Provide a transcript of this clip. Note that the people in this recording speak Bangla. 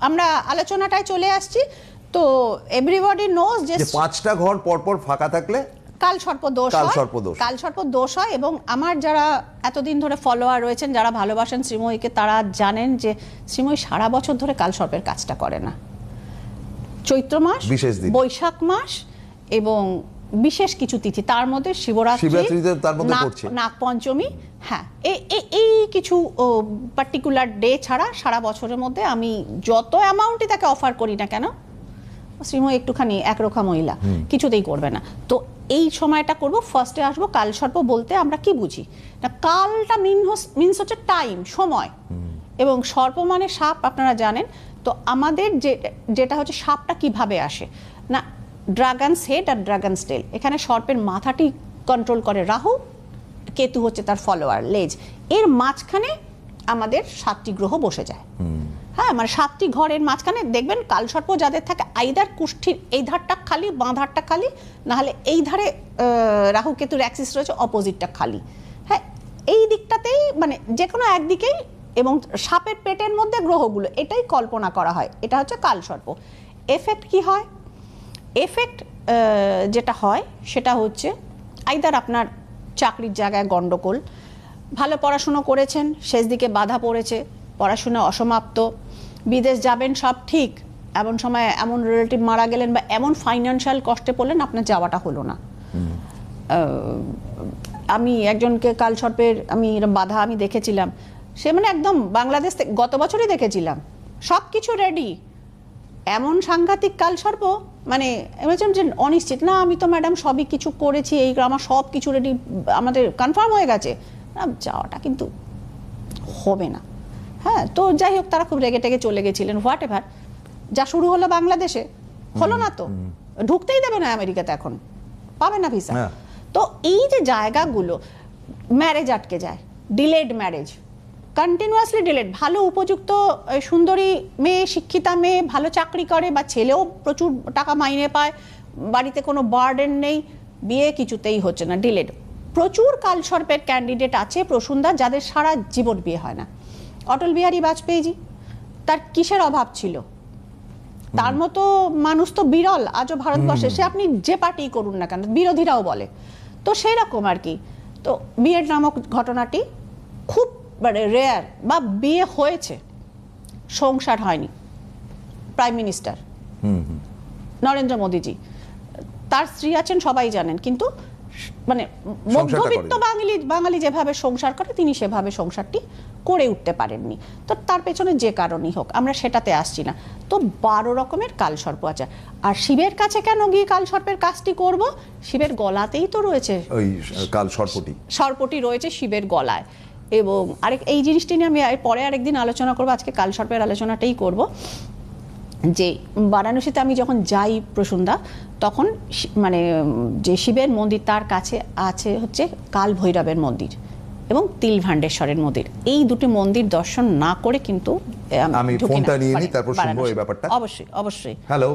আমরা আলোচনাটায় চলে আসছি। তো এভরিবডি নোজ যে 5টা ঘর পরপর ফাঁকা থাকলে কালসর্প দোষ হয়। এবং আমার যারা এতদিন ধরে ফলোয়ার রয়েছেন, যারা ভালোবাসেন শ্রীময়ীকে, তারা জানেন যে শ্রীময়ী সারা বছর ধরে কালসর্পের কাজটা করে না। চৈত্র মাস, বৈশাখ মাস এবং বিশেষ কিছু তিথি, তার মধ্যে শিবরাত্রি, নাগপঞ্চমী, হ্যাঁ, এই কিছু পার্টিকুলার ডে ছাড়া সারা বছরের মধ্যে আমি যত অ্যামাউন্টই তাকে অফার করি না কেন, শ্রীময়ী একটুখানি একরোখা মহিলা, কিছুতেই করবে না। তো এই সময়টা করব। ফার্স্টে আসবো কালসর্প বলতে আমরা কি বুঝি না, কালটা মিনস হচ্ছে টাইম, সময়, এবং সর্প মানে সাপ, আপনারা জানেন। তো আমাদের যেটা হচ্ছে সাপটা কিভাবে আসে না, ড্রাগনস হেড আর ড্রাগনস টেল, এখানে সর্পের মাথাটি কন্ট্রোল করে রাহু, কেতু হচ্ছে তার ফলোয়ার, লেজ, এর মাঝখানে আমাদের 7টি গ্রহ বসে যায়। হ্যাঁ, মানে 7টি ঘরের মাঝখানে দেখবেন কালসর্প যাদের থাকে, আইদার কুষ্ঠির এই ধারটা খালি, বাঁ ধারটা খালি, নাহলে এই ধারে রাহু কেতুর অ্যাক্সিস রয়েছে, অপোজিটটা খালি। হ্যাঁ, এই দিকটাতেই মানে যে কোনো একদিকেই, এবং সাপের পেটের মধ্যে গ্রহগুলো, এটাই কল্পনা করা হয়। এটা হচ্ছে কালসর্প। এফেক্ট কি হয়? এফেক্ট যেটা হয় সেটা হচ্ছে আইদার আপনার চাকরির জায়গায় গন্ডগোল, ভালো পড়াশুনো করেছেন, শেষ দিকে বাধা পড়েছে, পড়াশোনা অসমাপ্ত, বিদেশ যাবেন সব ঠিক, এমন সময় এমন রিলেটিভ মারা গেলেন বা এমন ফাইন্যান্সিয়াল কষ্টে পড়লেন আপনার যাওয়াটা হলো না। আমি একজনকে কালসর্পের বাধা আমি দেখেছিলাম, সে মানে একদম বাংলাদেশ থেকে গত বছরই দেখেছিলাম, সব কিছু রেডি, এমন সাংঘাতিক কালসর্প, মানে বলছেন যে অনিশ্চিত, না আমি তো ম্যাডাম সবই কিছু করেছি, এই আমার সব কিছু রেডি, আমাদের কনফার্ম হয়ে গেছে, যাওয়াটা কিন্তু হবে না। হ্যাঁ, তো যাই হোক, তারা খুব রেগে টেগে চলে গেছিলেন, হোয়াট এভার। যা শুরু হলো বাংলাদেশে, হলো না তো, ঢুকতেই দেবে না আমেরিকাতে, এখন পাবে না ভিসা। তো এই যে জায়গাগুলো, ম্যারেজ আটকে যায়, ডিলেড ম্যারেজ, কন্টিনিউয়াসলি ডিলেড, ভালো উপযুক্ত সুন্দরী মেয়ে, শিক্ষিতা মেয়ে, ভালো চাকরি করে বা ছেলেও প্রচুর টাকা মাইনে পায়, বাড়িতে কোনো বার্ডেন নেই, বিয়ে কিছুতেই হচ্ছে না, ডিলেড। প্রচুর কালসর্পের ক্যান্ডিডেট আছে প্রসূনদা, যাদের সারা জীবন বিয়ে হয় না। অটল বিহারী বাজপেয়ীজি, তার কিসের অভাব ছিল? তার মতো মানুষ তো বিরল আজও ভারতবর্ষে, সে আপনি যে পার্টি করুন না কেন, বিরোধীরাও বলে। তো সেই রকম আর কি। তো বিয়ের নামক ঘটনাটি খুব রেয়ার, বা বিয়ে হয়েছে সংসার হয়নি। প্রাইম মিনিস্টার নরেন্দ্র মোদীজি, তার স্ত্রী আছেন সবাই জানেন, কিন্তু মানে মধ্যবিত্ত বাঙালি যেভাবে সংসার করে, তিনি সেভাবে সংসারটি করে উঠতে পারেননি। তো তার পেছনে যে কারণই হোক, আমরা সেটাতে আসছি না। তো 12 রকমের কালসর্প আছে। আর শিবের কাছে কেন গিয়ে কালসর্পের কাজটি করব? শিবের গলাতেই তো রয়েছে ওই সর্পটি রয়েছে শিবের গলায়। এবং এই জিনিসটি নিয়ে আমি পরে আরেকদিন আলোচনা করবো, আজকে কালসর্পের আলোচনাটাই করব। যে বারাণসীতে আমি যখন যাই প্রসূনদা, তখন মানে যে শিবের মন্দির, তার কাছে আছে হচ্ছে কাল ভৈরবের মন্দির এবং তিলভান্ডেশ্বরের মন্দির। এই দুটি মন্দির দর্শন না করে কিন্তু আমি ফোনটা নিয়ে নিই, তারপর শুনবো এই ব্যাপারটা। অবশ্যই। হ্যালো।